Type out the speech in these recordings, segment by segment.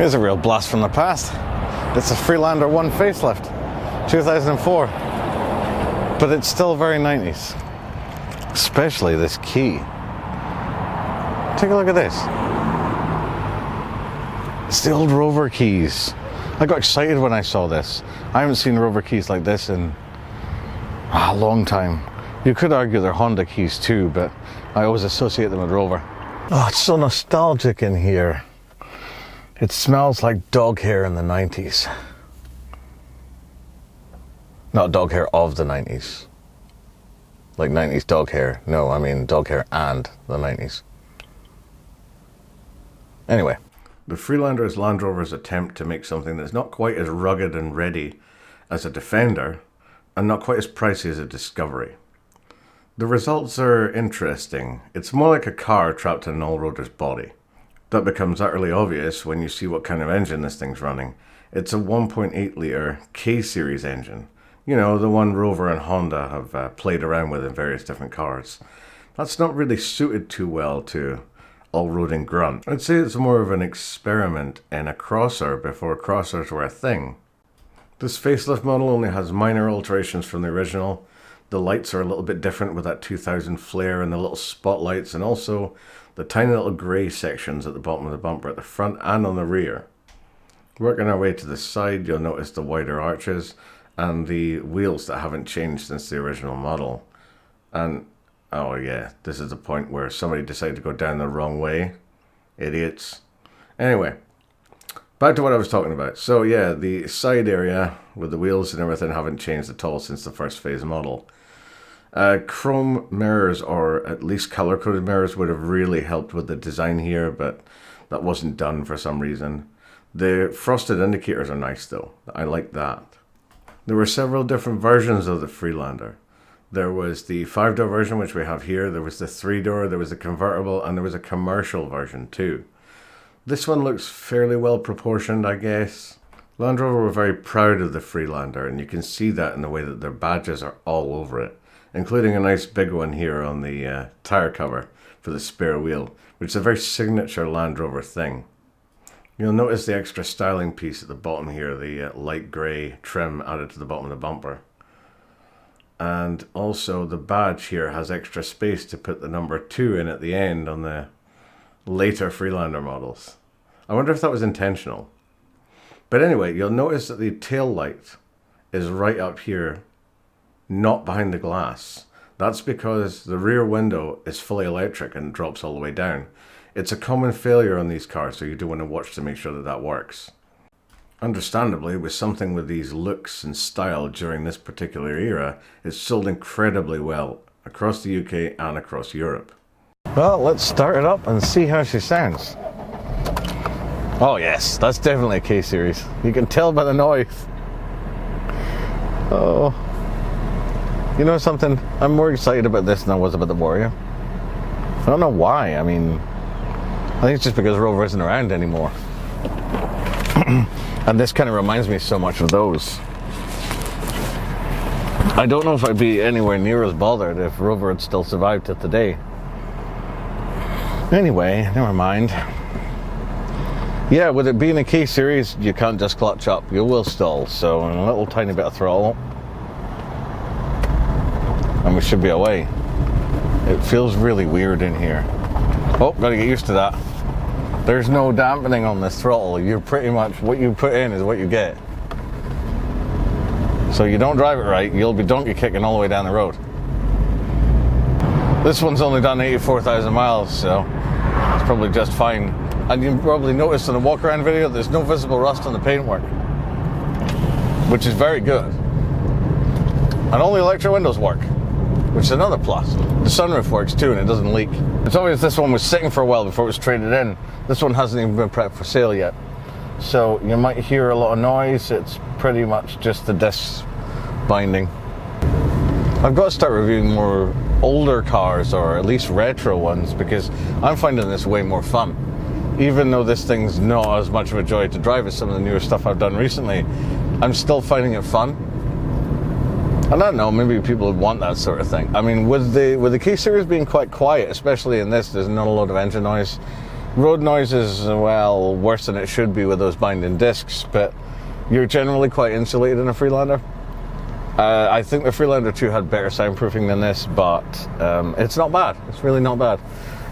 Here's a real blast from the past. It's a Freelander 1 facelift, 2004. But it's still very 90s. Especially this key. Take a look at this. It's the old Rover keys. I got excited when I saw this. I haven't seen Rover keys like this in a long time. You could argue they're Honda keys too, but I always associate them with Rover. Oh, it's so nostalgic in here. It smells like dog hair in the 90s. Not dog hair of the 90s. Like 90s dog hair. No, I mean dog hair and the 90s. Anyway. The Freelander is Land Rover's attempt to make something that's not quite as rugged and ready as a Defender, and not quite as pricey as a Discovery. The results are interesting. It's more like a car trapped in an allroader's body. That becomes utterly obvious when you see what kind of engine this thing's running. It's a 1.8 litre K-series engine. You know, the one Rover and Honda have played around with in various different cars. That's not really suited too well to all-roading grunt. I'd say it's more of an experiment in a crosser before crossers were a thing. This facelift model only has minor alterations from the original. The lights are a little bit different with that 2000 flare and the little spotlights, and also the tiny little grey sections at the bottom of the bumper at the front and on the rear. Working our way to the side, you'll notice the wider arches and the wheels that haven't changed since the original model. And oh yeah, this is the point where somebody decided to go down the wrong way. Idiots. Anyway, back to what I was talking about. So yeah, the side area with the wheels and everything haven't changed at all since the first phase model. Chrome mirrors, or at least color-coded mirrors, would have really helped with the design here, but that wasn't done for some reason. The frosted indicators are nice though. I like that. There were several different versions of the Freelander. There was the 5-door version, which we have here. There was the 3-door, there was a convertible, and there was a commercial version too. This one looks fairly well proportioned, I guess. Land Rover were very proud of the Freelander, and you can see that in the way that their badges are all over it, including a nice big one here on the tire cover for the spare wheel, which is a very signature Land Rover thing. You'll notice the extra styling piece at the bottom here, the light grey trim added to the bottom of the bumper. And also the badge here has extra space to put the number 2 in at the end on the later Freelander models. I wonder if that was intentional. But anyway, you'll notice that the tail light is right up here, not behind the glass. That's because the rear window is fully electric and drops all the way down. It's a common failure on these cars, so you do want to watch to make sure that that works. Understandably, with something with these looks and style during this particular era, it's sold incredibly well across the UK and across Europe. Well, let's start it up and see how she sounds. Oh yes, that's definitely a K-series. You can tell by the noise. Oh. You know something? I'm more excited about this than I was about the Warrior. I don't know why. I mean, I think it's just because Rover isn't around anymore. And this kind of reminds me so much of those. I don't know if I'd be anywhere near as bothered if Rover had still survived to today. Anyway, never mind. Yeah, with it being a K-series, you can't just clutch up. You will stall, so a little tiny bit of throttle and we should be away. It feels really weird in here. Oh, gotta get used to that. There's no dampening on this throttle. You're pretty much, what you put in is what you get. So you don't drive it right, you'll be donkey kicking all the way down the road. This one's only done 84,000 miles, so it's probably just fine. And you probably noticed in the walk around video, there's no visible rust on the paintwork, which is very good. And all the electric windows work, which is another plus. The sunroof works too, and it doesn't leak. It's obvious this one was sitting for a while before it was traded in. This one hasn't even been prepped for sale yet. So you might hear a lot of noise. It's pretty much just the disc binding. I've got to start reviewing more older cars, or at least retro ones, because I'm finding this way more fun. Even though this thing's not as much of a joy to drive as some of the newer stuff I've done recently, I'm still finding it fun. And I don't know, maybe people would want that sort of thing. I mean, with the K-series being quite quiet, especially in this, there's not a lot of engine noise. Road noise is, well, worse than it should be with those binding discs, but you're generally quite insulated in a Freelander. I think the Freelander 2 had better soundproofing than this, but it's not bad. It's really not bad.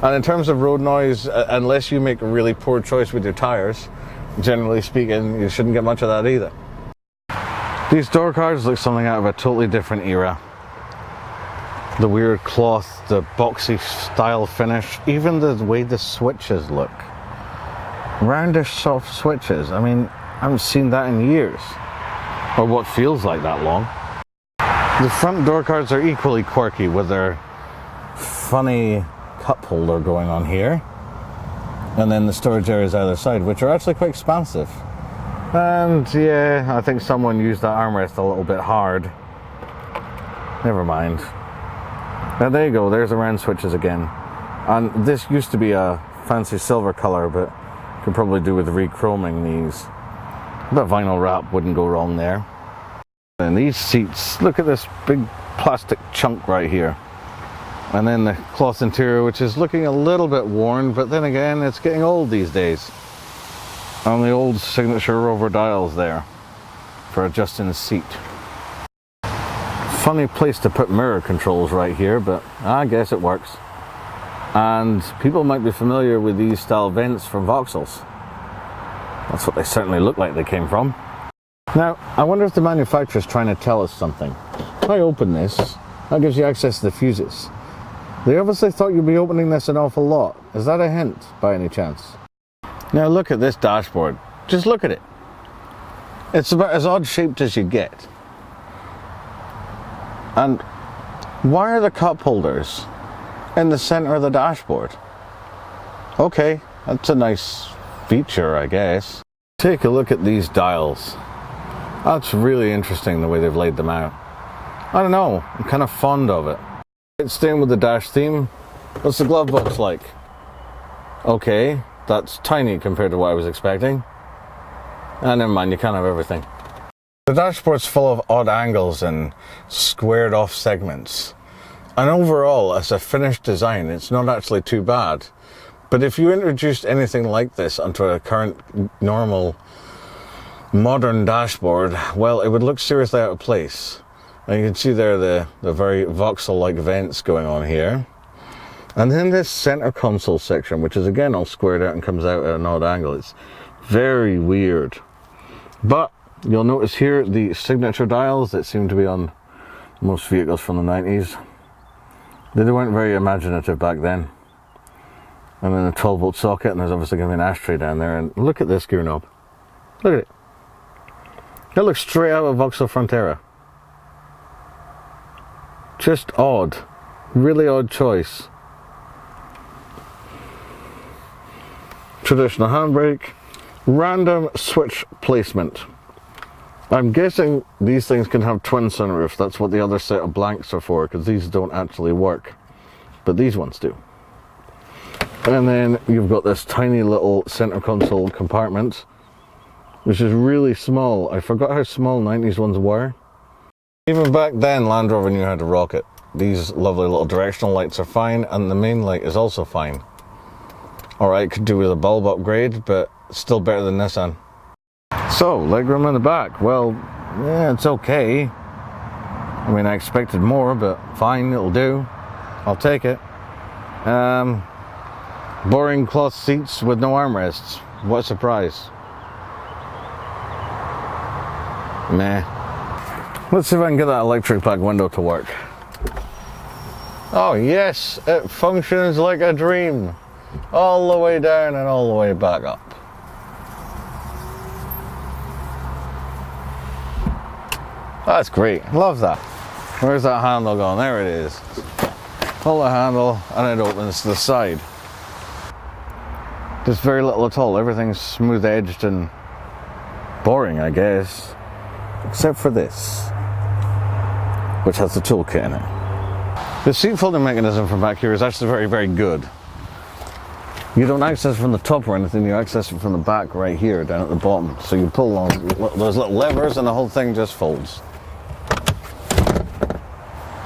And in terms of road noise, unless you make a really poor choice with your tires, generally speaking, you shouldn't get much of that either. These door cards look something out of a totally different era. The weird cloth, the boxy style finish, even the way the switches look. Roundish soft switches. I mean, I haven't seen that in years. Or what feels like that long. The front door cards are equally quirky with their funny cup holder going on here. And then the storage areas either side, which are actually quite expansive. And yeah, I think someone used that armrest a little bit hard. Never mind. Now there you go, there's the round switches again. And this used to be a fancy silver color, but could probably do with re-chroming these. But vinyl wrap wouldn't go wrong there. And these seats, look at this big plastic chunk right here. And then the cloth interior, which is looking a little bit worn, but then again, it's getting old these days. And the old signature Rover dials there for adjusting the seat. Funny place to put mirror controls right here, but I guess it works. And people might be familiar with these style vents from Vauxhalls. That's what they certainly look like they came from. Now, I wonder if the manufacturer's trying to tell us something. If I open this, that gives you access to the fuses. They obviously thought you'd be opening this an awful lot. Is that a hint, by any chance? Now look at this dashboard. Just look at it. It's about as odd shaped as you get. And why are the cup holders in the center of the dashboard? Okay, that's a nice feature, I guess. Take a look at these dials. That's really interesting the way they've laid them out. I don't know, I'm kind of fond of it. It's staying with the dash theme. What's the glove box like? Okay, that's tiny compared to what I was expecting. And never mind, you can't have everything. The dashboard's full of odd angles and squared off segments. And overall, as a finished design, it's not actually too bad. But if you introduced anything like this onto a current, normal, modern dashboard, well, it would look seriously out of place. And you can see there the very Vauxhall-like vents going on here. And then this center console section, which is again all squared out and comes out at an odd angle. It's very weird. But you'll notice here the signature dials that seem to be on most vehicles from the 90s. They weren't very imaginative back then. And then a 12-volt socket, and there's obviously going to be an ashtray down there. And look at this gear knob. Look at it. It looks straight out of Vauxhall Frontera. Just odd. Really odd choice. Traditional handbrake. Random switch placement. I'm guessing these things can have twin sunroofs. That's what the other set of blanks are for, because these don't actually work. But these ones do. And then you've got this tiny little center console compartment, which is really small. I forgot how small 90s ones were. Even back then, Land Rover knew how to rock it. These lovely little directional lights are fine, and the main light is also fine. Alright, could do with a bulb upgrade, but still better than Nissan. So, legroom in the back. Well, yeah, it's okay. I mean, I expected more, but fine, it'll do. I'll take it. Boring cloth seats with no armrests. What a surprise. Meh. Let's see if I can get that electric back window to work. Oh yes, it functions like a dream. All the way down and all the way back up. That's great, love that. Where's that handle going? There it is. Pull the handle and it opens to the side. There's very little at all, everything's smooth edged and boring, I guess. Except for this, which has the toolkit in it. The seat folding mechanism from back here is actually very, very good. You don't access it from the top or anything, you access it from the back right here, down at the bottom. So you pull on those little levers and the whole thing just folds.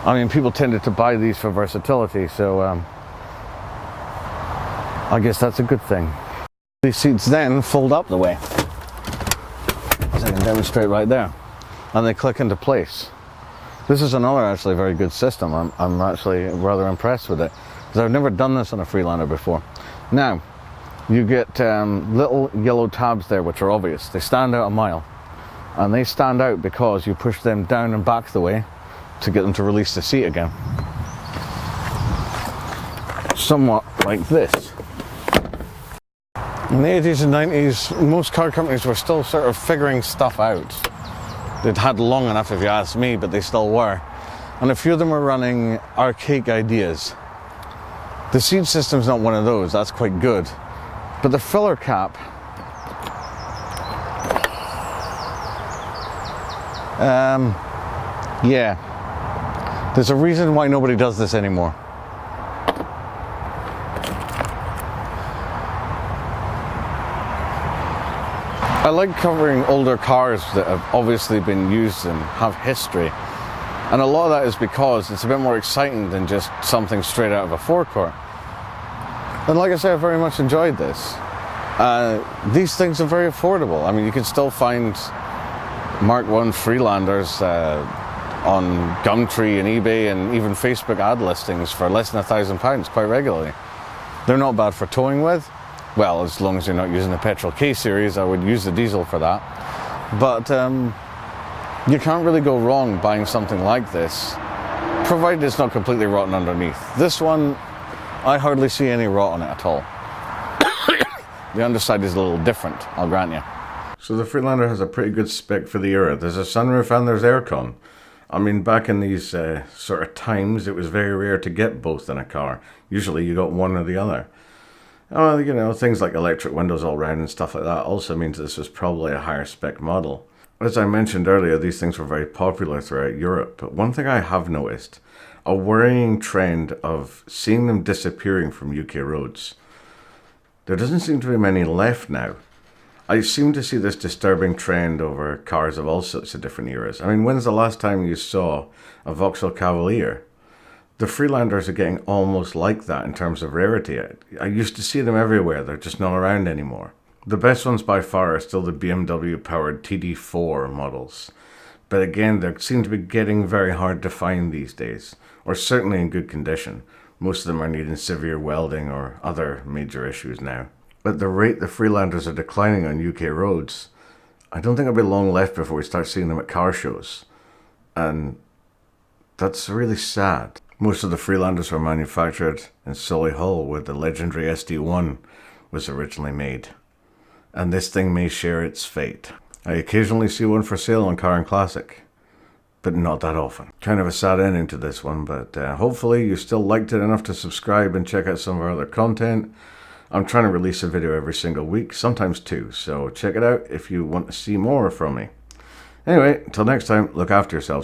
I mean, people tended to buy these for versatility, so I guess that's a good thing. These seats then fold up the way, as I can demonstrate right there, and they click into place. This is another actually very good system. I'm actually rather impressed with it, because I've never done this on a Freelander before. Now, you get little yellow tabs there which are obvious. They stand out a mile, and they stand out because you push them down and back the way to get them to release the seat again. Somewhat like this. In the 80s and 90s, most car companies were still sort of figuring stuff out. They'd had long enough, if you ask me, but they still were. And a few of them were running archaic ideas. The seat system's not one of those, that's quite good. But the filler cap, yeah, there's a reason why nobody does this anymore. I like covering older cars that have obviously been used and have history. And a lot of that is because it's a bit more exciting than just something straight out of a forecourt. And like I say, I very much enjoyed this. These things are very affordable. I mean, you can still find Mark I Freelanders on Gumtree and eBay and even Facebook ad listings for less than £1,000 quite regularly. They're not bad for towing with. Well, as long as you're not using the petrol K series, I would use the diesel for that. But you can't really go wrong buying something like this, provided it's not completely rotten underneath. This one, I hardly see any rot on it at all. The underside is a little different, I'll grant you. So the Freelander has a pretty good spec for the era. There's a sunroof and there's aircon. I mean, back in these sort of times, it was very rare to get both in a car. Usually you got one or the other. Oh, you know, things like electric windows all round and stuff like that also means this was probably a higher spec model. As I mentioned earlier, these things were very popular throughout Europe, but one thing I have noticed, a worrying trend of seeing them disappearing from UK roads. There doesn't seem to be many left now. I seem to see this disturbing trend over cars of all sorts of different eras. I mean, when's the last time you saw a Vauxhall Cavalier? The Freelanders are getting almost like that in terms of rarity. I used to see them everywhere, they're just not around anymore. The best ones by far are still the BMW powered TD4 models. But again, they seem to be getting very hard to find these days, or certainly in good condition. Most of them are needing severe welding or other major issues now. At the rate the Freelanders are declining on UK roads, I don't think it'll be long left before we start seeing them at car shows. And that's really sad. Most of the Freelanders were manufactured in Solihull, where the legendary SD1 was originally made. And this thing may share its fate. I occasionally see one for sale on Car and Classic, but not that often. Kind of a sad ending to this one, but hopefully you still liked it enough to subscribe and check out some of our other content. I'm trying to release a video every single week, sometimes two, so check it out if you want to see more from me. Anyway, until next time, look after yourselves.